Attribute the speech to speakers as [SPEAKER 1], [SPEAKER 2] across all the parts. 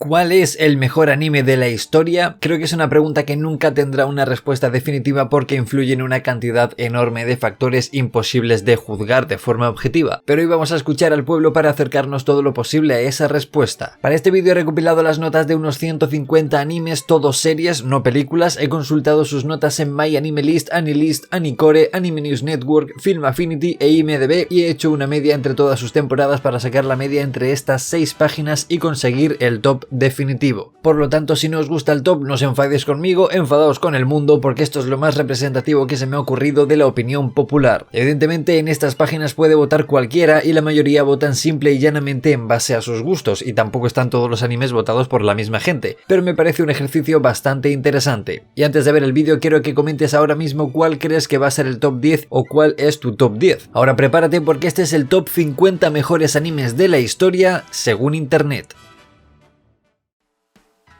[SPEAKER 1] ¿Cuál es el mejor anime de la historia? Creo que es una pregunta que nunca tendrá una respuesta definitiva porque influye en una cantidad enorme de factores imposibles de juzgar de forma objetiva. Pero hoy vamos a escuchar al pueblo para acercarnos todo lo posible a esa respuesta. Para este vídeo he recopilado las notas de unos 150 animes, todos series, no películas. He consultado sus notas en MyAnimeList, AniList, Anicore, Anime News Network, Film Affinity e IMDb y he hecho una media entre todas sus temporadas para sacar la media entre estas 6 páginas y conseguir el top definitivo. Por lo tanto, si no os gusta el top, no os enfadéis conmigo, enfadaos con el mundo, porque esto es lo más representativo que se me ha ocurrido de la opinión popular. Evidentemente, en estas páginas puede votar cualquiera y la mayoría votan simple y llanamente en base a sus gustos, y tampoco están todos los animes votados por la misma gente, pero me parece un ejercicio bastante interesante. Y antes de ver el vídeo, quiero que comentes ahora mismo cuál crees que va a ser el top 10 o cuál es tu top 10. Ahora prepárate porque este es el top 50 mejores animes de la historia según internet.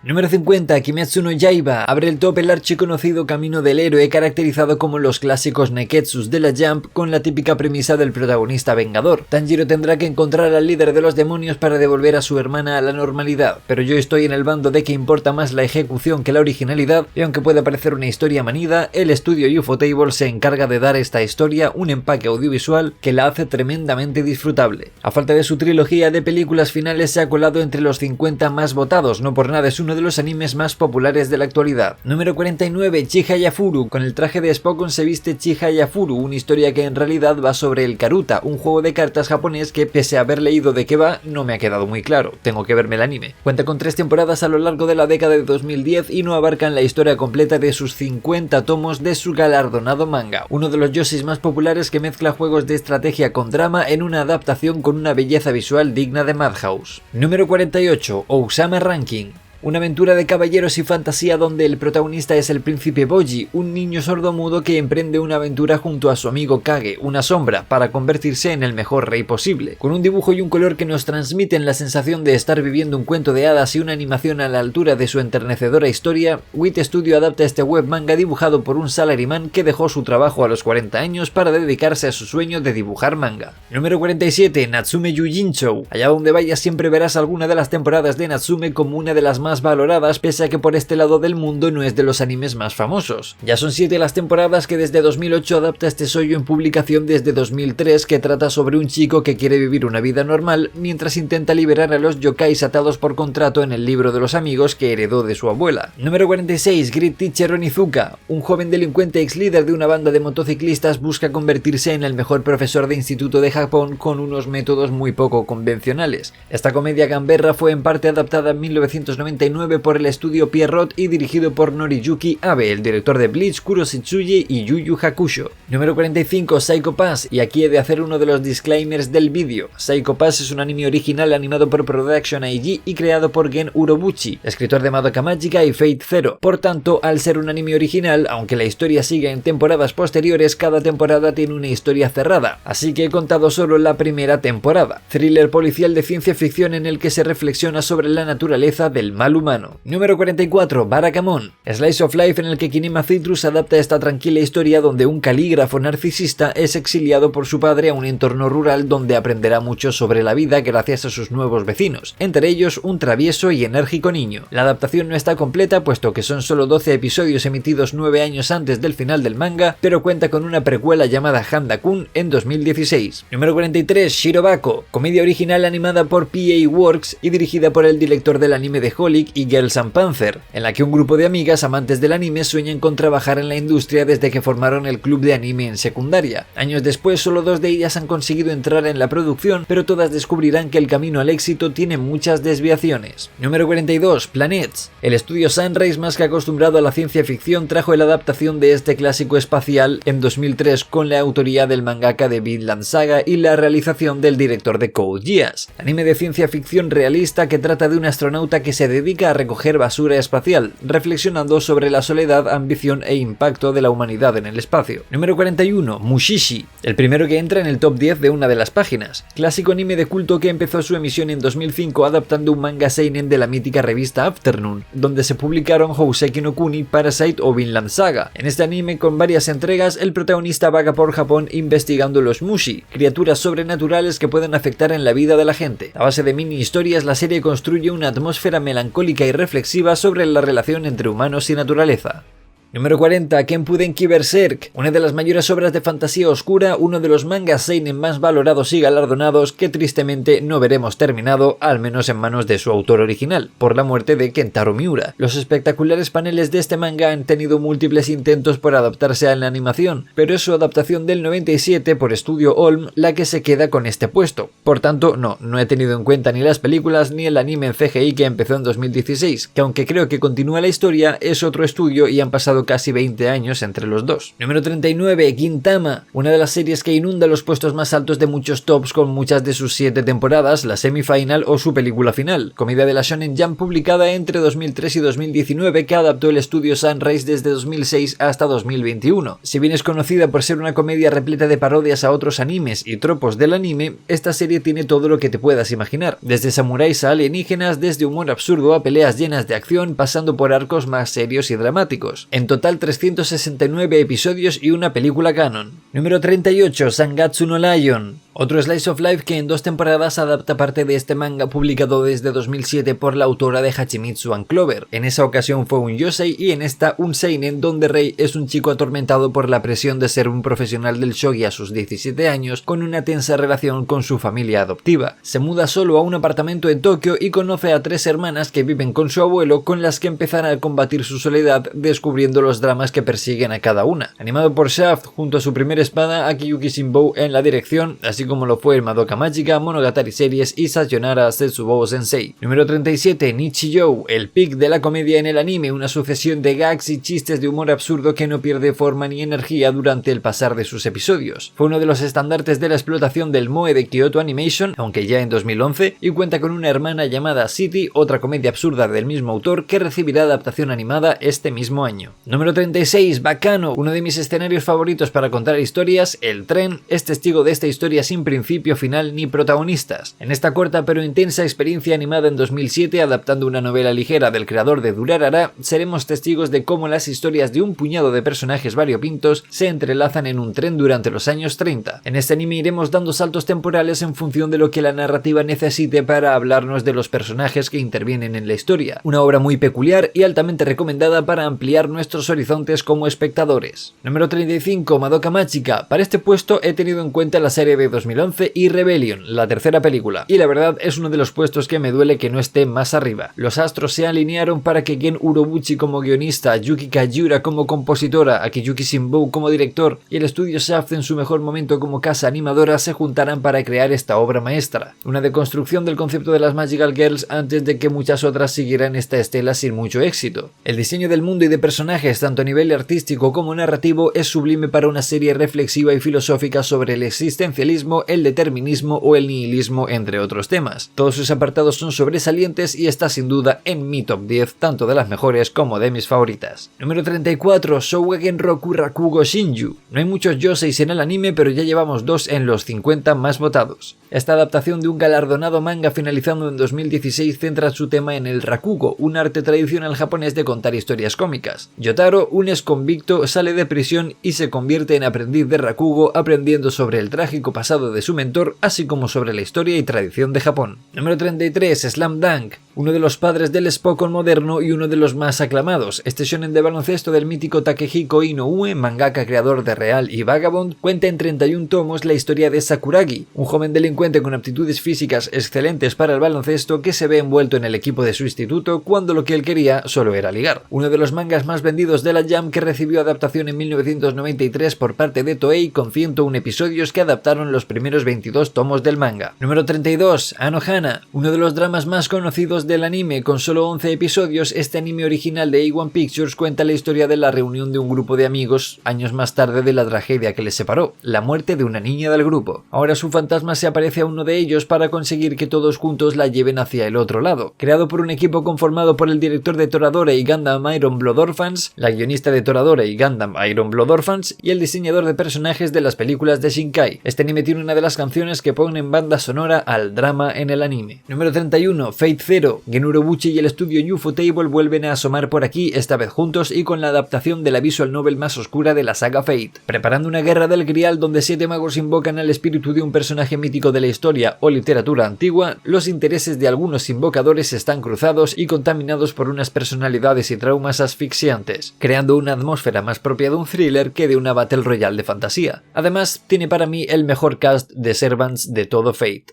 [SPEAKER 1] Número 50, Kimetsu no Yaiba. Abre el top el archiconocido camino del héroe caracterizado como los clásicos neketsus de la Jump con la típica premisa del protagonista vengador. Tanjiro tendrá que encontrar al líder de los demonios para devolver a su hermana a la normalidad, pero yo estoy en el bando de que importa más la ejecución que la originalidad y aunque pueda parecer una historia manida, el estudio Ufotable se encarga de dar a esta historia un empaque audiovisual que la hace tremendamente disfrutable. A falta de su trilogía de películas finales se ha colado entre los 50 más votados, no por nada es uno de los animes más populares de la actualidad. Número 49, Chihayafuru. Con el traje de Spokon se viste Chihayafuru, una historia que en realidad va sobre el Karuta, un juego de cartas japonés que pese a haber leído de qué va, no me ha quedado muy claro, tengo que verme el anime. Cuenta con 3 temporadas a lo largo de la década de 2010 y no abarcan la historia completa de sus 50 tomos de su galardonado manga, uno de los yoshis más populares que mezcla juegos de estrategia con drama en una adaptación con una belleza visual digna de Madhouse. Número 48, Ousama Ranking. Una aventura de caballeros y fantasía donde el protagonista es el príncipe Boji, un niño sordomudo que emprende una aventura junto a su amigo Kage, una sombra, para convertirse en el mejor rey posible. Con un dibujo y un color que nos transmiten la sensación de estar viviendo un cuento de hadas y una animación a la altura de su enternecedora historia, Wit Studio adapta este web manga dibujado por un salaryman que dejó su trabajo a los 40 años para dedicarse a su sueño de dibujar manga. Número 47, Natsume Yujinchou. Allá donde vayas siempre verás alguna de las temporadas de Natsume como una de las más valoradas, pese a que por este lado del mundo no es de los animes más famosos. Ya son 7 las temporadas que desde 2008 adapta este shoujo en publicación desde 2003 que trata sobre un chico que quiere vivir una vida normal mientras intenta liberar a los yokais atados por contrato en el libro de los amigos que heredó de su abuela. Número 46, Great Teacher Onizuka. Un joven delincuente ex líder de una banda de motociclistas busca convertirse en el mejor profesor de instituto de Japón con unos métodos muy poco convencionales. Esta comedia gamberra fue en parte adaptada en 1999 por el estudio Pierrot y dirigido por Noriyuki Abe, el director de Bleach, Kurosetsuji y Yu Yu Hakusho. Número 45, Psycho Pass, y aquí he de hacer uno de los disclaimers del vídeo. Psycho Pass es un anime original animado por Production IG y creado por Gen Urobuchi, escritor de Madoka Mágica y Fate Zero. Por tanto, al ser un anime original, aunque la historia sigue en temporadas posteriores, cada temporada tiene una historia cerrada, así que he contado solo la primera temporada. Thriller policial de ciencia ficción en el que se reflexiona sobre la naturaleza del mal humano. Número 44, Barakamon. Slice of Life en el que Kinema Citrus adapta esta tranquila historia donde un calígrafo narcisista es exiliado por su padre a un entorno rural donde aprenderá mucho sobre la vida gracias a sus nuevos vecinos, entre ellos un travieso y enérgico niño. La adaptación no está completa puesto que son solo 12 episodios emitidos 9 años antes del final del manga, pero cuenta con una precuela llamada Handa-kun en 2016. Número 43, Shirobako. Comedia original animada por PA Works y dirigida por el director del anime de Holic y Girls and Panther, en la que un grupo de amigas amantes del anime sueñan con trabajar en la industria desde que formaron el club de anime en secundaria. Años después, solo 2 de ellas han conseguido entrar en la producción, pero todas descubrirán que el camino al éxito tiene muchas desviaciones. Número 42, Planets. El estudio Sunrise, más que acostumbrado a la ciencia ficción, trajo la adaptación de este clásico espacial en 2003 con la autoría del mangaka de Vinland Saga y la realización del director de Code Geass. Anime de ciencia ficción realista que trata de un astronauta que se dedica dedica a recoger basura espacial, reflexionando sobre la soledad, ambición e impacto de la humanidad en el espacio. Número 41. Mushishi, el primero que entra en el top 10 de una de las páginas. Clásico anime de culto que empezó su emisión en 2005 adaptando un manga seinen de la mítica revista Afternoon, donde se publicaron Houseki no Kuni, Parasite o Vinland Saga. En este anime, con varias entregas, el protagonista vaga por Japón investigando los mushi, criaturas sobrenaturales que pueden afectar en la vida de la gente. A base de mini historias, la serie construye una atmósfera melancólica y reflexiva sobre la relación entre humanos y naturaleza. Número 40. Kenpudenki Berserk, una de las mayores obras de fantasía oscura, uno de los mangas seinen más valorados y galardonados que tristemente no veremos terminado, al menos en manos de su autor original, por la muerte de Kentaro Miura. Los espectaculares paneles de este manga han tenido múltiples intentos por adaptarse a la animación, pero es su adaptación del 97 por Estudio Olm la que se queda con este puesto. Por tanto, no he tenido en cuenta ni las películas ni el anime en CGI que empezó en 2016, que aunque creo que continúa la historia, es otro estudio y han pasado casi 20 años entre los dos. Número 39. Gintama, una de las series que inunda los puestos más altos de muchos tops con muchas de sus 7 temporadas, la semifinal o su película final, comedia de la Shonen Jump publicada entre 2003 y 2019 que adaptó el estudio Sunrise desde 2006 hasta 2021. Si bien es conocida por ser una comedia repleta de parodias a otros animes y tropos del anime, esta serie tiene todo lo que te puedas imaginar, desde samuráis a alienígenas, desde humor absurdo a peleas llenas de acción, pasando por arcos más serios y dramáticos. En total 369 episodios y una película canon. Número 38. Sangatsu no Lion, otro slice of life que en 2 temporadas adapta parte de este manga publicado desde 2007 por la autora de Hachimitsu and Clover. En esa ocasión fue un yosei y en esta un seinen donde Rei es un chico atormentado por la presión de ser un profesional del shogi a sus 17 años con una tensa relación con su familia adoptiva. Se muda solo a un apartamento en Tokio y conoce a 3 hermanas que viven con su abuelo, con las que empezará a combatir su soledad descubriendo los dramas que persiguen a cada una. Animado por Shaft junto a su primera espada, Akiyuki Shinbou en la dirección, así como lo fue el Madoka Mágica, Monogatari Series y Sayonara Setsubou Sensei. Número 37. Nichijou, el pic de la comedia en el anime, una sucesión de gags y chistes de humor absurdo que no pierde forma ni energía durante el pasar de sus episodios. Fue uno de los estandartes de la explotación del moe de Kyoto Animation, aunque ya en 2011, y cuenta con una hermana llamada City, otra comedia absurda del mismo autor que recibirá adaptación animada este mismo año. Número 36. Baccano, uno de mis escenarios favoritos para contar historias, el tren es testigo de esta historia sin principio, final ni protagonistas. En esta corta pero intensa experiencia animada en 2007, adaptando una novela ligera del creador de Durarara, seremos testigos de cómo las historias de un puñado de personajes variopintos se entrelazan en un tren durante los años 30. En este anime iremos dando saltos temporales en función de lo que la narrativa necesite para hablarnos de los personajes que intervienen en la historia. Una obra muy peculiar y altamente recomendada para ampliar nuestros horizontes como espectadores. Número 35. Madoka Mágica. Para este puesto he tenido en cuenta la serie de 2011 y Rebellion, la tercera película, y la verdad es uno de los puestos que me duele que no esté más arriba. Los astros se alinearon para que Gen Urobuchi como guionista, Yuki Kajiura como compositora, Akiyuki Shinbou como director y el estudio Shaft en su mejor momento como casa animadora se juntaran para crear esta obra maestra. Una deconstrucción del concepto de las Magical Girls antes de que muchas otras siguieran esta estela sin mucho éxito. El diseño del mundo y de personajes, tanto a nivel artístico como narrativo, es sublime para una serie reflexiva y filosófica sobre el existencialismo, el determinismo o el nihilismo, entre otros temas. Todos sus apartados son sobresalientes y está sin duda en mi top 10, tanto de las mejores como de mis favoritas. Número 34. Shougen Roku Rakugo Shinju. No hay muchos yoseis en el anime, pero ya llevamos 2 en los 50 más votados. Esta adaptación de un galardonado manga finalizando en 2016 centra su tema en el rakugo, un arte tradicional japonés de contar historias cómicas. Yotaro, un exconvicto, sale de prisión y se convierte en aprendiz de rakugo, aprendiendo sobre el trágico pasado de su mentor, así como sobre la historia y tradición de Japón. Número 33. Slam Dunk. Uno de los padres del Spokon moderno y uno de los más aclamados. Este shonen de baloncesto del mítico Takehiko Inoue, mangaka creador de Real y Vagabond, cuenta en 31 tomos la historia de Sakuragi, un joven delincuente con aptitudes físicas excelentes para el baloncesto que se ve envuelto en el equipo de su instituto cuando lo que él quería solo era ligar. Uno de los mangas más vendidos de la Jump, que recibió adaptación en 1993 por parte de Toei con 101 episodios que adaptaron los primeros 22 tomos del manga. Número 32. Anohana, uno de los dramas más conocidos del anime. Con solo 11 episodios, este anime original de A1 Pictures cuenta la historia de la reunión de un grupo de amigos años más tarde de la tragedia que les separó, la muerte de una niña del grupo. Ahora su fantasma se aparece a uno de ellos para conseguir que todos juntos la lleven hacia el otro lado. Creado por un equipo conformado por el director de Toradora y Gundam Iron Blood Orphans, la guionista de Toradora y Gundam Iron Blood Orphans y el diseñador de personajes de las películas de Shinkai. Este anime tiene una de las canciones que ponen banda sonora al drama en el anime. Número 31. Fate Zero. Genuro Buchi y el estudio Ufotable vuelven a asomar por aquí, esta vez juntos y con la adaptación de la visual novel más oscura de la saga Fate. Preparando una guerra del Grial donde 7 magos invocan al espíritu de un personaje mítico de la historia o literatura antigua, los intereses de algunos invocadores están cruzados y contaminados por unas personalidades y traumas asfixiantes, creando una atmósfera más propia de un thriller que de una Battle Royale de fantasía. Además, tiene para mí el mejor cast de Servants de todo Fate.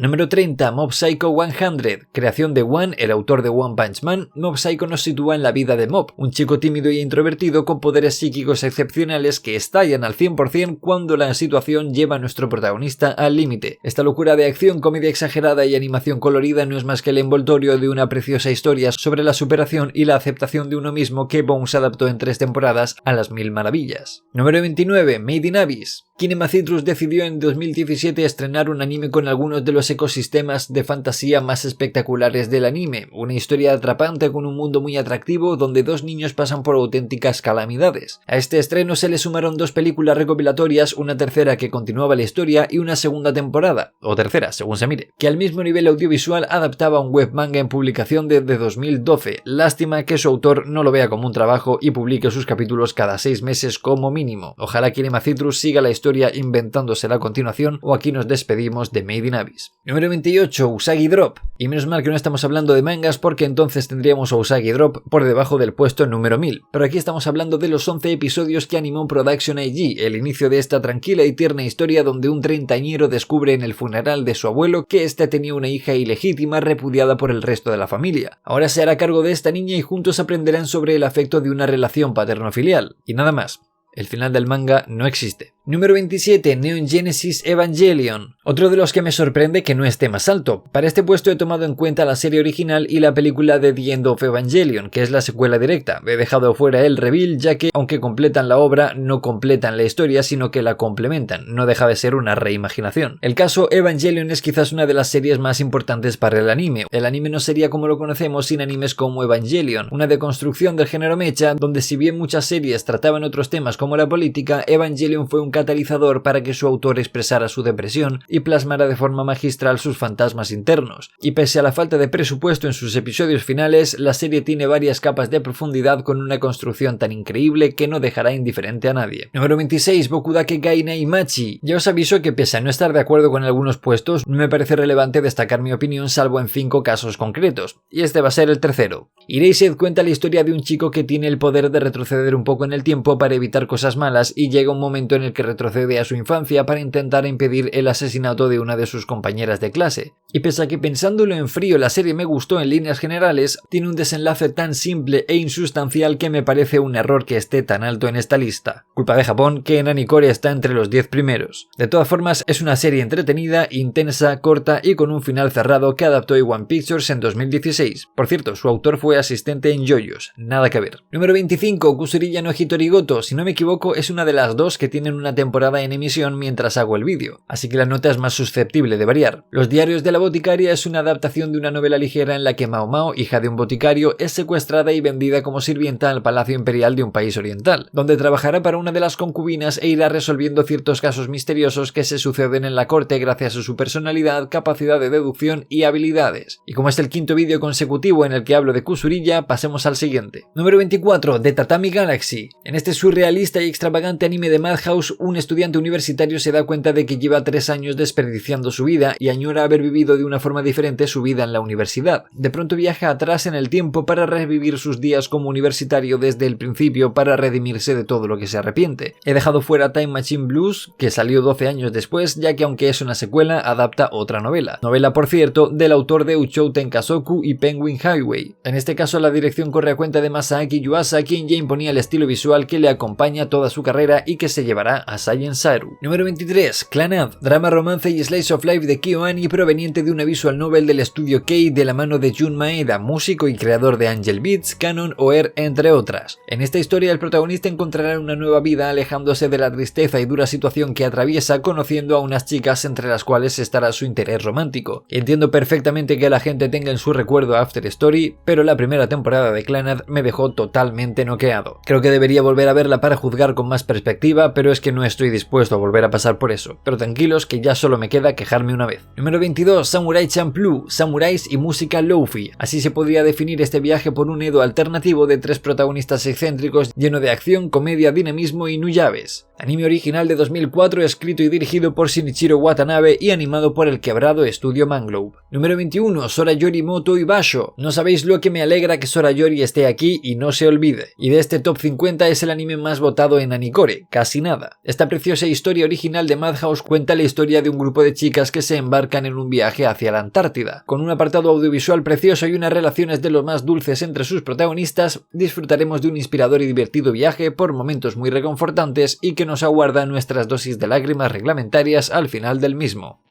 [SPEAKER 1] Número 30. Mob Psycho 100. Creación de One, el autor de One Punch Man, Mob Psycho nos sitúa en la vida de Mob, un chico tímido e introvertido con poderes psíquicos excepcionales que estallan al 100% cuando la situación lleva a nuestro protagonista al límite. Esta locura de acción, comedia exagerada y animación colorida no es más que el envoltorio de una preciosa historia sobre la superación y la aceptación de uno mismo que Bones adaptó en 3 temporadas a las 1000 maravillas. Número 29. Made in Abyss. Kinema Citrus decidió en 2017 estrenar un anime con algunos de los ecosistemas de fantasía más espectaculares del anime, una historia atrapante con un mundo muy atractivo donde 2 niños pasan por auténticas calamidades. A este estreno se le sumaron 2 películas recopilatorias, una tercera que continuaba la historia y una segunda temporada, o tercera según se mire, que al mismo nivel audiovisual adaptaba un web manga en publicación desde 2012. Lástima que su autor no lo vea como un trabajo y publique sus capítulos cada 6 meses como mínimo. Ojalá Kinema Citrus siga la historia inventándosela a continuación, o aquí nos despedimos de Made in Abyss. Número 28. Usagi Drop. Y menos mal que no estamos hablando de mangas porque entonces tendríamos a Usagi Drop por debajo del puesto número 1000. Pero aquí estamos hablando de los 11 episodios que animó Production IG, el inicio de esta tranquila y tierna historia donde un treintañero descubre en el funeral de su abuelo que éste tenía una hija ilegítima repudiada por el resto de la familia. Ahora se hará cargo de esta niña y juntos aprenderán sobre el afecto de una relación paterno-filial. Y nada más. El final del manga no existe. Número 27. Neon Genesis Evangelion. Otro de los que me sorprende que no esté más alto. Para este puesto he tomado en cuenta la serie original y la película de The End of Evangelion, que es la secuela directa. He dejado fuera el reveal ya que, aunque completan la obra, no completan la historia sino que la complementan. No deja de ser una reimaginación. El caso Evangelion es quizás una de las series más importantes para el anime. El anime no sería como lo conocemos sin animes como Evangelion, una deconstrucción del género mecha, donde si bien muchas series trataban otros temas como la política, Evangelion fue un catalizador para que su autor expresara su depresión y plasmara de forma magistral sus fantasmas internos. Y pese a la falta de presupuesto en sus episodios finales, la serie tiene varias capas de profundidad con una construcción tan increíble que no dejará indiferente a nadie. Número 26. Bokudake Gai Naimachi. Ya os aviso que pese a no estar de acuerdo con algunos puestos, no me parece relevante destacar mi opinión salvo en 5 casos concretos, y este va a ser el tercero. Erased cuenta la historia de un chico que tiene el poder de retroceder un poco en el tiempo para evitar cosas malas y llega un momento en el que retrocede a su infancia para intentar impedir el asesinato de una de sus compañeras de clase. Y pese a que pensándolo en frío la serie me gustó en líneas generales, tiene un desenlace tan simple e insustancial que me parece un error que esté tan alto en esta lista. Culpa de Japón que Nani Core está entre los 10 primeros. De todas formas, es una serie entretenida, intensa, corta y con un final cerrado que adaptó A1 Pictures en 2016. Por cierto, su autor fue asistente en JoJo's, nada que ver. Número 25. Kusuriya no Hitorigoto. Si no me equivoco, es una de las 2 que tienen una temporada en emisión mientras hago el vídeo, así que la nota es más susceptible de variar. Los diarios de la boticaria es una adaptación de una novela ligera en la que Mao Mao, hija de un boticario, es secuestrada y vendida como sirvienta al palacio imperial de un país oriental, donde trabajará para una de las concubinas e irá resolviendo ciertos casos misteriosos que se suceden en la corte gracias a su personalidad, capacidad de deducción y habilidades. Y como es el 5º vídeo consecutivo en el que hablo de Kusuriya, pasemos al siguiente. Número 24. The Tatami Galaxy. En este surrealista y extravagante anime de Madhouse, un estudiante universitario se da cuenta de que lleva 3 años desperdiciando su vida y añora haber vivido de una forma diferente su vida en la universidad. De pronto viaja atrás en el tiempo para revivir sus días como universitario desde el principio para redimirse de todo lo que se arrepiente. He dejado fuera Time Machine Blues, que salió 12 años después, ya que aunque es una secuela, adapta otra novela. Novela, por cierto, del autor de Uchou Tenkasoku y Penguin Highway. En este caso la dirección corre a cuenta de Masaaki Yuasa, quien ya imponía el estilo visual que le acompaña toda su carrera y que se llevará a Science Saru. Número 23. Clannad, drama, romance y slice of life de KyoAni proveniente de una visual novel del estudio Kei de la mano de Jun Maeda, músico y creador de Angel Beats, Canon o Air, entre otras. En esta historia el protagonista encontrará una nueva vida alejándose de la tristeza y dura situación que atraviesa, conociendo a unas chicas entre las cuales estará su interés romántico. Entiendo perfectamente que la gente tenga en su recuerdo After Story, pero la primera temporada de Clannad me dejó totalmente noqueado. Creo que debería volver a verla para juzgar con más perspectiva, pero es que no estoy dispuesto a volver a pasar por eso. Pero tranquilos que ya solo me queda quejarme una vez. Número 22. Samurai Champloo, samuráis y música lofi. Así se podría definir este viaje por un Edo alternativo de 3 protagonistas excéntricos lleno de acción, comedia, dinamismo y nuyabes. Anime original de 2004, escrito y dirigido por Shinichiro Watanabe y animado por el quebrado estudio Manglove. Número 21. Sora Yorimoto y Basho. No sabéis lo que me alegra que Sora Yori esté aquí y no se olvide. Y de este top 50 es el anime más votado en Anicore, casi nada. Esta preciosa historia original de Madhouse cuenta la historia de un grupo de chicas que se embarcan en un viaje hacia la Antártida. Con un apartado audiovisual precioso y unas relaciones de lo más dulces entre sus protagonistas, disfrutaremos de un inspirador y divertido viaje por momentos muy reconfortantes y que nos aguarda nuestras dosis de lágrimas reglamentarias al final del mismo.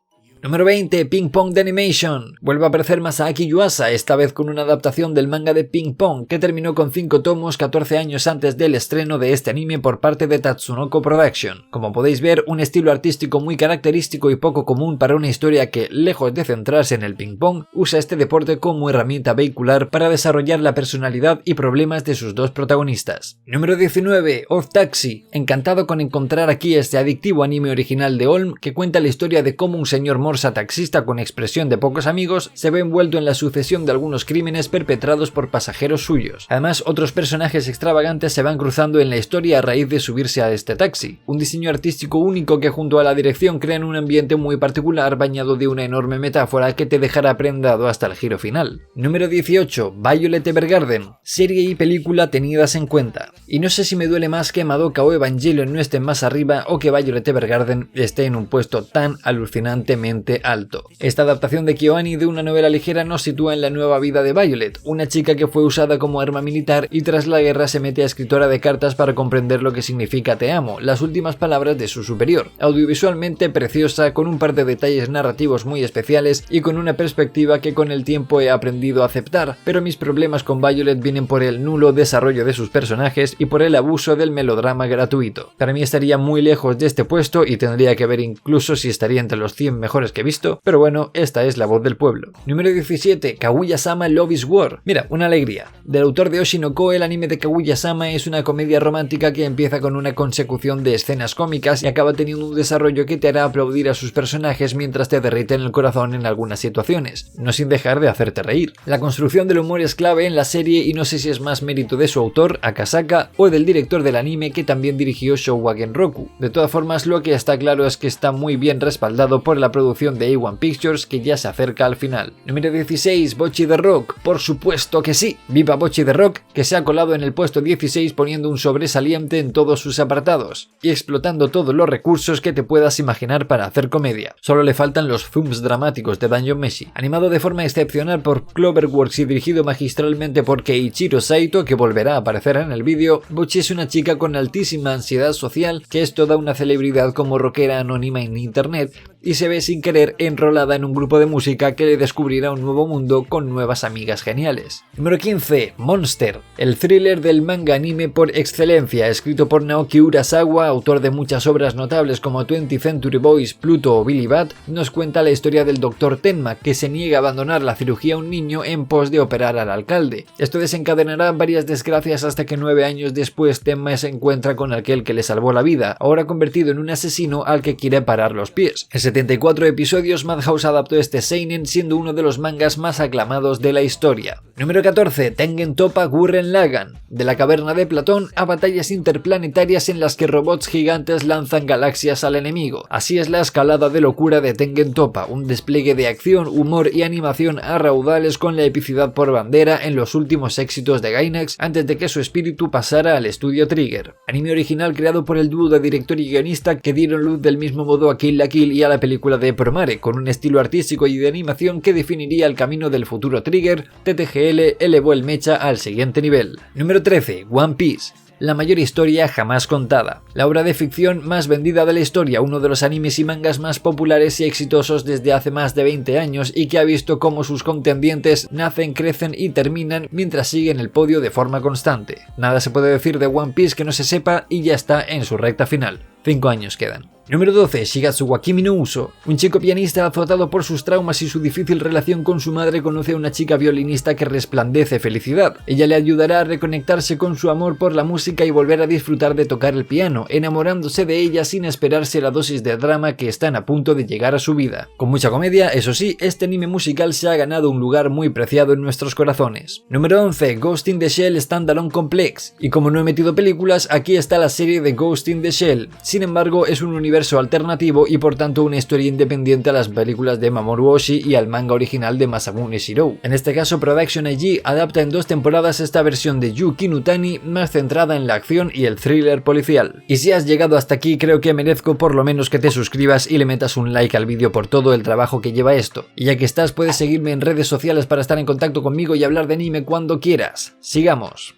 [SPEAKER 1] Número 20. Ping Pong The Animation. Vuelve a aparecer Masaaki Yuasa, esta vez con una adaptación del manga de Ping Pong, que terminó con 5 tomos 14 años antes del estreno de este anime por parte de Tatsunoko Production. Como podéis ver, un estilo artístico muy característico y poco común para una historia que, lejos de centrarse en el ping pong, usa este deporte como herramienta vehicular para desarrollar la personalidad y problemas de sus dos protagonistas. Número 19. Off Taxi. Encantado con encontrar aquí este adictivo anime original de Olm que cuenta la historia de cómo un señor morsa taxista con expresión de pocos amigos se ve envuelto en la sucesión de algunos crímenes perpetrados por pasajeros suyos. Además, otros personajes extravagantes se van cruzando en la historia a raíz de subirse a este taxi. Un diseño artístico único que junto a la dirección crean un ambiente muy particular bañado de una enorme metáfora que te dejará prendado hasta el giro final. Número 18. Violet Evergarden. Serie y película tenidas en cuenta. Y no sé si me duele más que Madoka o Evangelion no estén más arriba o que Violet Evergarden esté en un puesto tan alucinantemente alto. Esta adaptación de KyoAni de una novela ligera nos sitúa en la nueva vida de Violet, una chica que fue usada como arma militar y tras la guerra se mete a escritora de cartas para comprender lo que significa te amo, las últimas palabras de su superior. Audiovisualmente preciosa, con un par de detalles narrativos muy especiales y con una perspectiva que con el tiempo he aprendido a aceptar, pero mis problemas con Violet vienen por el nulo desarrollo de sus personajes y por el abuso del melodrama gratuito. Para mí estaría muy lejos de este puesto y tendría que ver incluso si estaría entre los 100 mejores que he visto, pero bueno, esta es la voz del pueblo. Número 17. Kaguya-sama Love is War. Mira, una alegría. Del autor de Oshinoko, el anime de Kaguya-sama es una comedia romántica que empieza con una consecución de escenas cómicas y acaba teniendo un desarrollo que te hará aplaudir a sus personajes mientras te derriten el corazón en algunas situaciones, no sin dejar de hacerte reír. La construcción del humor es clave en la serie y no sé si es más mérito de su autor, Akasaka, o del director del anime que también dirigió Shouwagen Roku. De todas formas, lo que está claro es que está muy bien respaldado por la producción de A1 Pictures que ya se acerca al final. Número 16. Bocchi the Rock. Por supuesto que sí. Viva Bocchi the Rock, que se ha colado en el puesto 16 poniendo un sobresaliente en todos sus apartados y explotando todos los recursos que te puedas imaginar para hacer comedia. Solo le faltan los zooms dramáticos de Dungeon Meshi. Animado de forma excepcional por Cloverworks y dirigido magistralmente por Keiichiro Saito, que volverá a aparecer en el vídeo, Bocchi es una chica con altísima ansiedad social que es toda una celebridad como rockera anónima en internet y se ve sin querer enrolada en un grupo de música que le descubrirá un nuevo mundo con nuevas amigas geniales. Número 15. Monster. El thriller del manga anime por excelencia, escrito por Naoki Urasawa, autor de muchas obras notables como 20th Century Boys, Pluto o Billy Bat, nos cuenta la historia del Dr. Tenma, que se niega a abandonar la cirugía a un niño en pos de operar al alcalde. Esto desencadenará varias desgracias hasta que 9 años después Tenma se encuentra con aquel que le salvó la vida, ahora convertido en un asesino al que quiere parar los pies. En 74 episodios, Madhouse adaptó este seinen siendo uno de los mangas más aclamados de la historia. Número 14. Tengen Toppa Gurren Lagann. De la caverna de Platón a batallas interplanetarias en las que robots gigantes lanzan galaxias al enemigo. Así es la escalada de locura de Tengen Toppa, un despliegue de acción, humor y animación a raudales con la epicidad por bandera en los últimos éxitos de Gainax antes de que su espíritu pasara al estudio Trigger. Anime original creado por el dúo de director y guionista que dieron luz del mismo modo a Kill la Kill y a la película de Promare, con un estilo artístico y de animación que definiría el camino del futuro Trigger, TTGL SL elevó el mecha al siguiente nivel. Número 13. One Piece. La mayor historia jamás contada. La obra de ficción más vendida de la historia, uno de los animes y mangas más populares y exitosos desde hace más de 20 años y que ha visto cómo sus contendientes nacen, crecen y terminan mientras siguen el podio de forma constante. Nada se puede decir de One Piece que no se sepa y ya está en su recta final. 5 años quedan. Número 12. Shigatsu wa Kimi no Uso. Un chico pianista azotado por sus traumas y su difícil relación con su madre conoce a una chica violinista que resplandece felicidad. Ella le ayudará a reconectarse con su amor por la música y volver a disfrutar de tocar el piano, enamorándose de ella sin esperarse la dosis de drama que están a punto de llegar a su vida. Con mucha comedia, eso sí, este anime musical se ha ganado un lugar muy preciado en nuestros corazones. Número 11. Ghost in the Shell Standalone Complex. Y como no he metido películas, aquí está la serie de Ghost in the Shell. Sin embargo, es un universo alternativo y por tanto una historia independiente a las películas de Mamoru Oshii y al manga original de Masamune Shirow. En este caso, Production IG adapta en 2 temporadas esta versión de Yuki no Tani más centrada en la acción y el thriller policial. Y si has llegado hasta aquí, creo que merezco por lo menos que te suscribas y le metas un like al vídeo por todo el trabajo que lleva esto. Y ya que estás, puedes seguirme en redes sociales para estar en contacto conmigo y hablar de anime cuando quieras. Sigamos.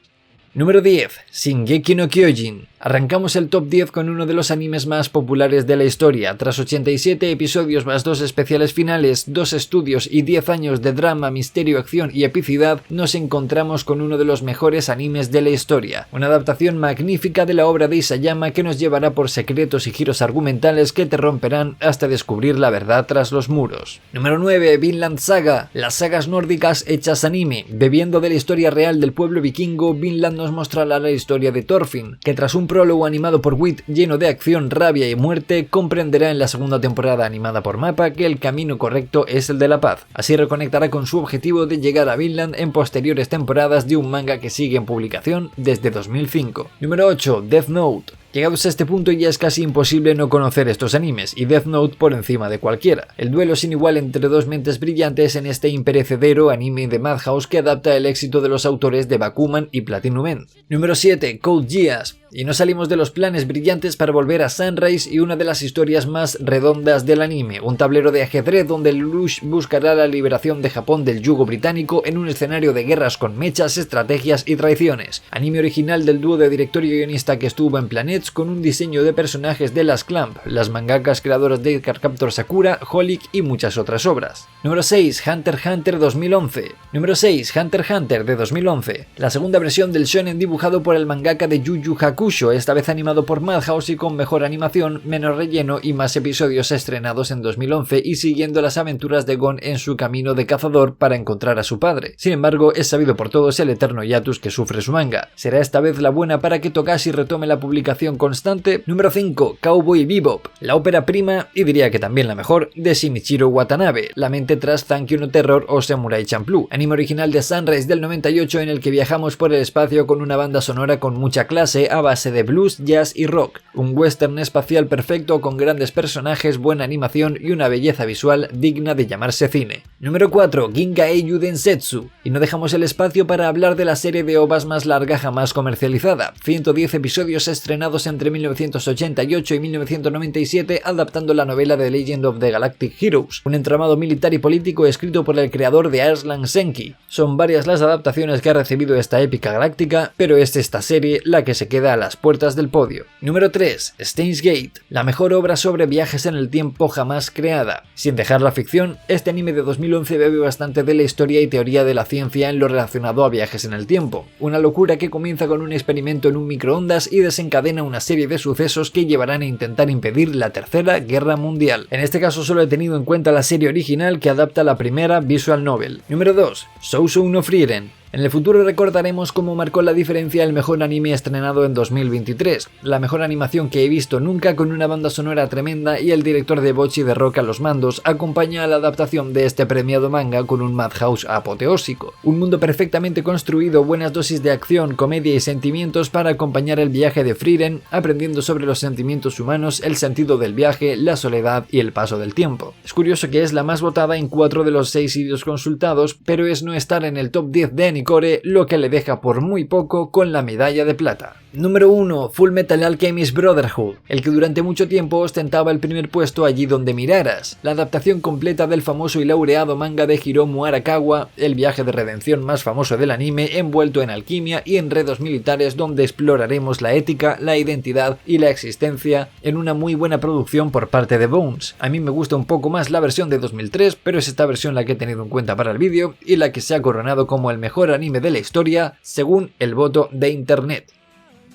[SPEAKER 1] Número 10. Shingeki no Kyojin. Arrancamos el top 10 con uno de los animes más populares de la historia. Tras 87 episodios más 2 especiales finales, 2 estudios y 10 años de drama, misterio, acción y epicidad, nos encontramos con uno de los mejores animes de la historia. Una adaptación magnífica de la obra de Isayama que nos llevará por secretos y giros argumentales que te romperán hasta descubrir la verdad tras los muros. Número 9. Vinland Saga. Las sagas nórdicas hechas anime. Bebiendo de la historia real del pueblo vikingo, Vinland nos mostrará la historia de Thorfinn, que tras un prólogo animado por Wit lleno de acción, rabia y muerte, comprenderá en la segunda temporada animada por Mappa que el camino correcto es el de la paz. Así reconectará con su objetivo de llegar a Vinland en posteriores temporadas de un manga que sigue en publicación desde 2005. Número 8. Death Note. Llegados a este punto ya es casi imposible no conocer estos animes, y Death Note por encima de cualquiera. El duelo sin igual entre dos mentes brillantes en este imperecedero anime de Madhouse que adapta el éxito de los autores de Bakuman y Platinum End. Número 7. Code Geass. Y no salimos de los planes brillantes para volver a Sunrise y una de las historias más redondas del anime, un tablero de ajedrez donde Lelouch buscará la liberación de Japón del yugo británico en un escenario de guerras con mechas, estrategias y traiciones. Anime original del dúo de director y guionista que estuvo en Planets con un diseño de personajes de las Clamp, las mangakas creadoras de Cardcaptor Sakura, Holic y muchas otras obras. Número 6. Hunter x Hunter 2011. Número 6. Hunter x Hunter de 2011. La segunda versión del shonen dibujado por el mangaka de Yu Yu Hakusho, esta vez animado por Madhouse y con mejor animación, menos relleno y más episodios estrenados en 2011 y siguiendo las aventuras de Gon en su camino de cazador para encontrar a su padre. Sin embargo, es sabido por todos el eterno hiatus que sufre su manga. ¿Será esta vez la buena para que Togashi retome la publicación constante? Número 5. Cowboy Bebop. La ópera prima, y diría que también la mejor, de Shinichiro Watanabe, la mente tras Thank You No Terror o Samurai Champloo, anime original de Sunrise del 98 en el que viajamos por el espacio con una banda sonora con mucha clase a base de blues, jazz y rock. Un western espacial perfecto con grandes personajes, buena animación y una belleza visual digna de llamarse cine. Número 4. Ginga Eiyu Densetsu. Y no dejamos el espacio para hablar de la serie de OVAs más larga jamás comercializada. 110 episodios estrenados entre 1988 y 1997 adaptando la novela The Legend of the Galactic Heroes, un entramado militar y político escrito por el creador de Arslan Senki. Son varias las adaptaciones que ha recibido esta épica galáctica, pero es esta serie la que se queda a las puertas del podio. Número 3. Steins Gate. La mejor obra sobre viajes en el tiempo jamás creada. Sin dejar la ficción, este anime de 2011 bebe bastante de la historia y teoría de la ciencia en lo relacionado a viajes en el tiempo. Una locura que comienza con un experimento en un microondas y desencadena una serie de sucesos que llevarán a intentar impedir la Tercera Guerra Mundial. En este caso solo he tenido en cuenta la serie original que adapta la primera visual novel. Número 2. Sousou no Frieren. En el futuro recordaremos cómo marcó la diferencia el mejor anime estrenado en 2023, la mejor animación que he visto nunca con una banda sonora tremenda y el director de Bocchi de Rock a los mandos acompaña a la adaptación de este premiado manga con un Madhouse apoteósico. Un mundo perfectamente construido, buenas dosis de acción, comedia y sentimientos para acompañar el viaje de Frieren, aprendiendo sobre los sentimientos humanos, el sentido del viaje, la soledad y el paso del tiempo. Es curioso que es la más votada en 4 de los 6 vídeos consultados, pero es no estar en el top 10 de Core lo que le deja por muy poco con la medalla de plata. Número 1. Fullmetal Alchemist Brotherhood, el que durante mucho tiempo ostentaba el primer puesto allí donde miraras. La adaptación completa del famoso y laureado manga de Hiromu Arakawa, el viaje de redención más famoso del anime, envuelto en alquimia y enredos militares donde exploraremos la ética, la identidad y la existencia en una muy buena producción por parte de Bones. A mí me gusta un poco más la versión de 2003, pero es esta versión la que he tenido en cuenta para el vídeo y la que se ha coronado como el mejor anime de la historia según el voto de internet.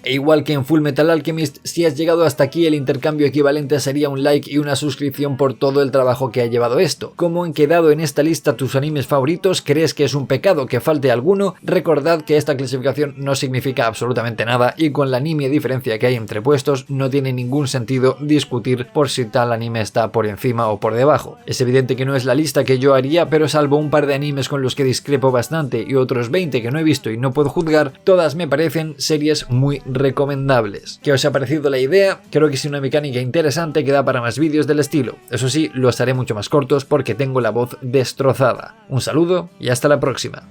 [SPEAKER 1] E igual que en Fullmetal Alchemist, si has llegado hasta aquí, el intercambio equivalente sería un like y una suscripción por todo el trabajo que ha llevado esto. ¿Cómo han quedado en esta lista tus animes favoritos? ¿Crees que es un pecado que falte alguno? Recordad que esta clasificación no significa absolutamente nada y con la nimia diferencia que hay entre puestos no tiene ningún sentido discutir por si tal anime está por encima o por debajo. Es evidente que no es la lista que yo haría, pero salvo un par de animes con los que discrepo bastante y otros 20 que no he visto y no puedo juzgar, todas me parecen series muy recomendables. ¿Qué os ha parecido la idea? Creo que es una mecánica interesante que da para más vídeos del estilo. Eso sí, los haré mucho más cortos porque tengo la voz destrozada. Un saludo y hasta la próxima.